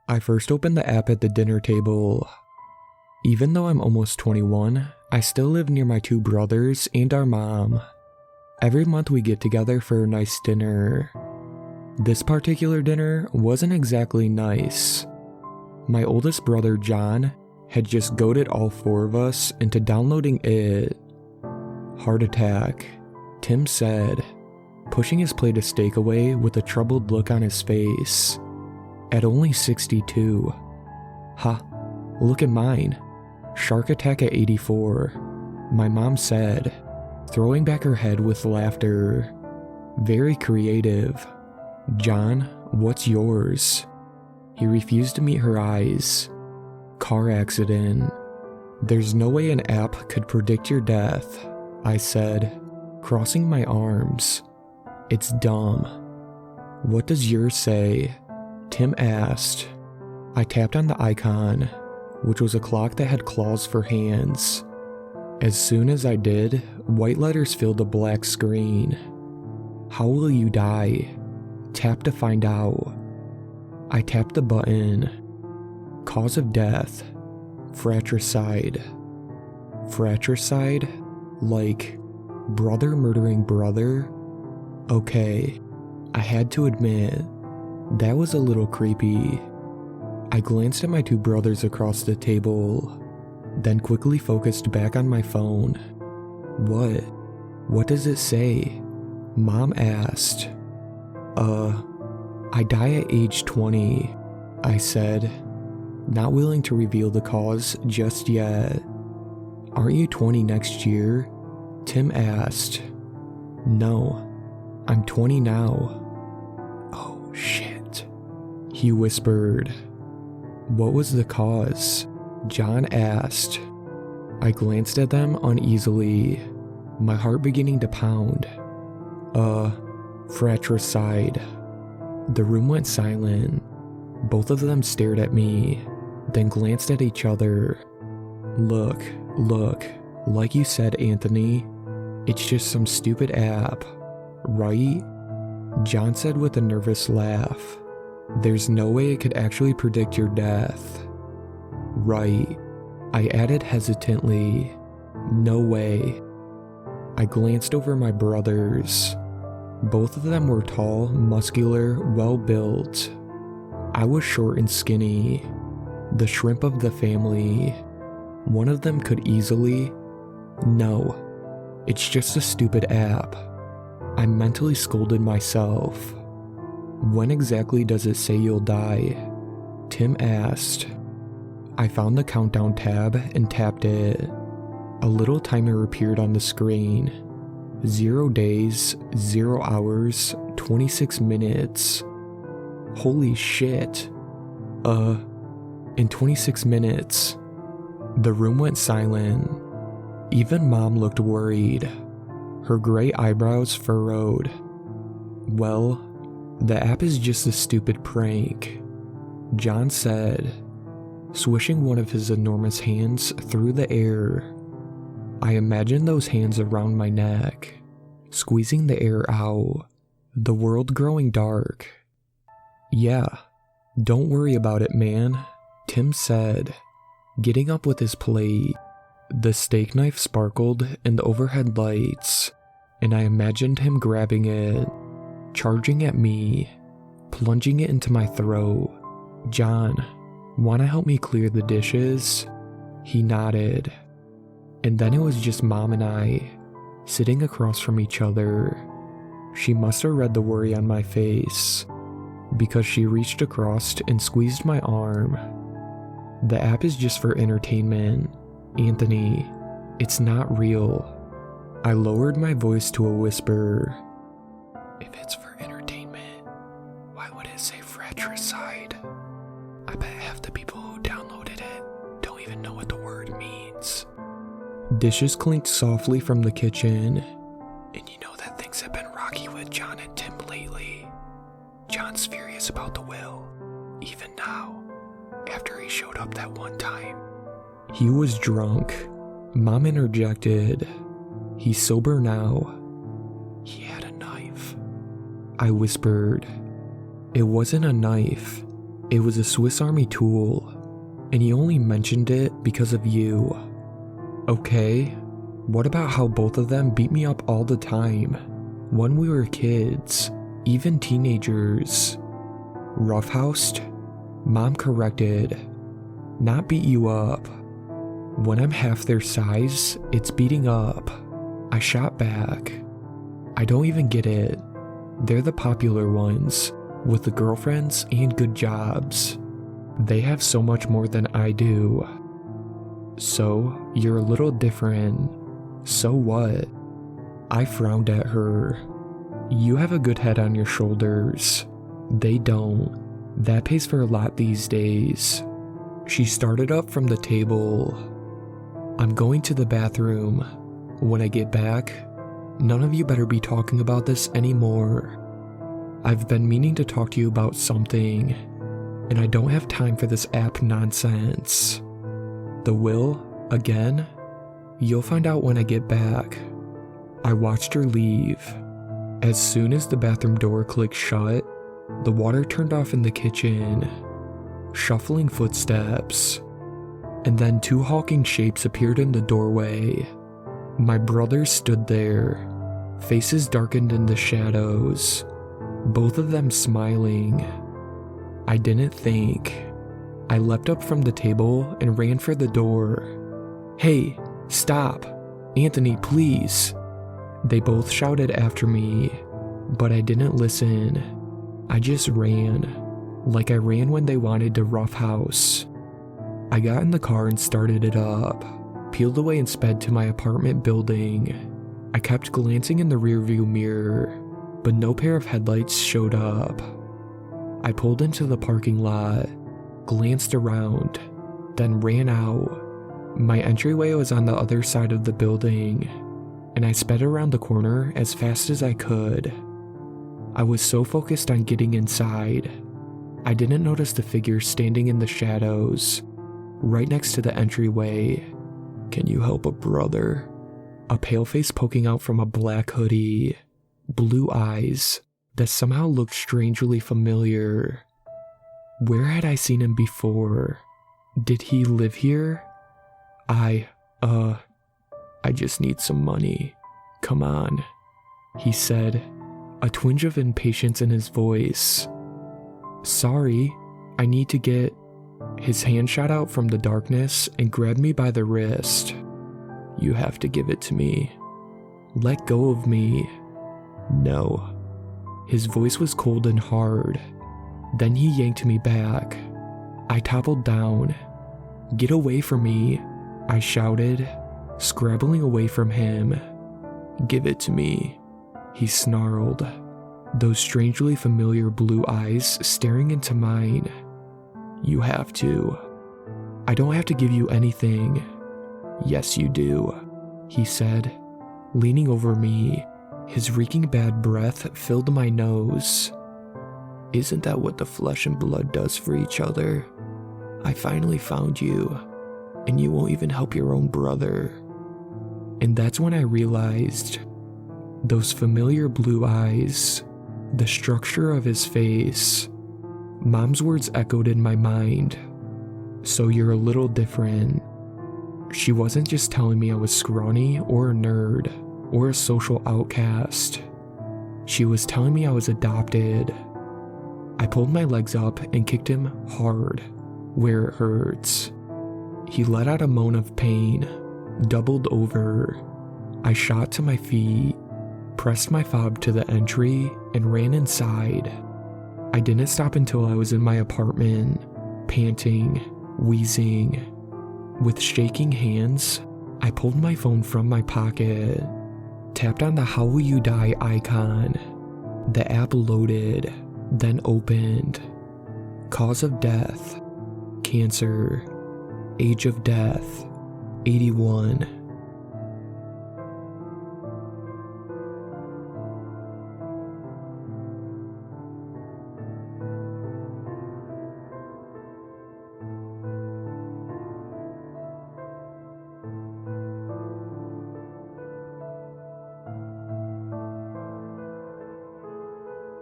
I first opened the app at the dinner table. Even though I'm almost 21, I still live near my 2 brothers and our mom. Every month we get together for a nice dinner. This particular dinner wasn't exactly nice. My oldest brother John had just goaded all 4 of us into downloading it. Heart attack, Tim said, pushing his plate of steak away with a troubled look on his face. At only 62. Ha, look at mine. Shark attack at 84, my mom said, throwing back her head with laughter. Very creative. John, what's yours? He refused to meet her eyes. Car accident. There's no way an app could predict your death, I said, crossing my arms. It's dumb. What does yours say? Tim asked. I tapped on the icon, which was a clock that had claws for hands. As soon as I did, white letters filled the black screen. How will you die? Tap to find out. I tapped the button. Cause of death, fratricide. Fratricide? Like brother murdering brother? Okay, I had to admit, that was a little creepy. I glanced at my 2 brothers across the table, then quickly focused back on my phone. What does it say? Mom asked. I die at age 20, I said, not willing to reveal the cause just yet. Aren't you 20 next year? Tim asked. No, I'm 20 now. Oh shit, he whispered. What was the cause? John asked. I glanced at them uneasily, my heart beginning to pound. Fratricide. The room went silent. Both of them stared at me, then glanced at each other. Look, like you said, Anthony, it's just some stupid app, right? John said with a nervous laugh. There's no way it could actually predict your death. Right, I added hesitantly. No way. I glanced over my brothers. Both of them were tall, muscular, well-built. I was short and skinny, the shrimp of the family. One of them could easily... No, it's just a stupid app. I mentally scolded myself. When exactly does it say you'll die? Tim asked. I found the countdown tab and tapped it. A little timer appeared on the screen. 0 days, 0 hours, 26 minutes. Holy shit. In 26 minutes. The room went silent. Even Mom looked worried. Her gray eyebrows furrowed. Well, the app is just a stupid prank, John said, swishing one of his enormous hands through the air. I imagined those hands around my neck, squeezing the air out, the world growing dark. Yeah, don't worry about it, man, Tim said, getting up with his plate. The steak knife sparkled in the overhead lights, and I imagined him grabbing it, charging at me, plunging it into my throat. John, wanna help me clear the dishes? He nodded. And then it was just Mom and I, sitting across from each other. She must have read the worry on my face, because she reached across and squeezed my arm. The app is just for entertainment, Anthony. It's not real. I lowered my voice to a whisper. If it's for entertainment, why would it say fratricide? I bet half the people who downloaded it don't even know what the word means. Dishes clinked softly from the kitchen, and you know that things have been rocky with John and Tim lately. John's furious about the will, even now, after he showed up that one time. He was drunk, Mom interjected. He's sober now. He had a knife, I whispered. It wasn't a knife, It was a Swiss Army tool, and he only mentioned it because of you. Okay, what about how both of them beat me up all the time, when we were kids, even teenagers? Roughhoused? Mom corrected. Not beat you up. When I'm half their size, it's beating up. I shot back. I don't even get it. They're the popular ones, with the girlfriends and good jobs. They have so much more than I do. So, you're a little different. So what? I frowned at her. You have a good head on your shoulders. They don't. That pays for a lot these days. She started up from the table. I'm going to the bathroom. When I get back, none of you better be talking about this anymore. I've been meaning to talk to you about something, and I don't have time for this app nonsense. The will, again? You'll find out when I get back. I watched her leave. As soon as the bathroom door clicked shut, the water turned off in the kitchen. Shuffling footsteps. And then two hulking shapes appeared in the doorway. My brothers stood there, faces darkened in the shadows, both of them smiling. I didn't think. I leapt up from the table and ran for the door. Hey, stop! Anthony, please! They both shouted after me, but I didn't listen. I just ran, like I ran when they wanted to roughhouse. I got in the car and started it up, peeled away and sped to my apartment building. I kept glancing in the rearview mirror, but no pair of headlights showed up. I pulled into the parking lot, glanced around, then ran out. My entryway was on the other side of the building, and I sped around the corner as fast as I could. I was so focused on getting inside, I didn't notice the figure standing in the shadows, right next to the entryway. Can you help a brother? A pale face poking out from a black hoodie, blue eyes that somehow looked strangely familiar. Where had I seen him before? Did he live here? I just need some money. Come on, he said, a twinge of impatience in his voice. Sorry, I need to get... His hand shot out from the darkness and grabbed me by the wrist. You have to give it to me. Let go of me. No. His voice was cold and hard. Then he yanked me back. I toppled down. Get away from me, I shouted, scrabbling away from him. Give it to me, he snarled, those strangely familiar blue eyes staring into mine. You have to. I don't have to give you anything. Yes, you do, he said, leaning over me. His reeking bad breath filled my nose. Isn't that what the flesh and blood does for each other? I finally found you, and you won't even help your own brother. And that's when I realized, those familiar blue eyes, the structure of his face. Mom's words echoed in my mind. So you're a little different. She wasn't just telling me I was scrawny or a nerd or a social outcast. She was telling me I was adopted. I pulled my legs up and kicked him hard, where it hurts. He let out a moan of pain, doubled over. I shot to my feet, pressed my fob to the entry, and ran inside. I didn't stop until I was in my apartment, panting, wheezing. With shaking hands, I pulled my phone from my pocket, tapped on the How Will You Die icon. The app loaded, then opened. Cause of death, cancer. Age of death, 81.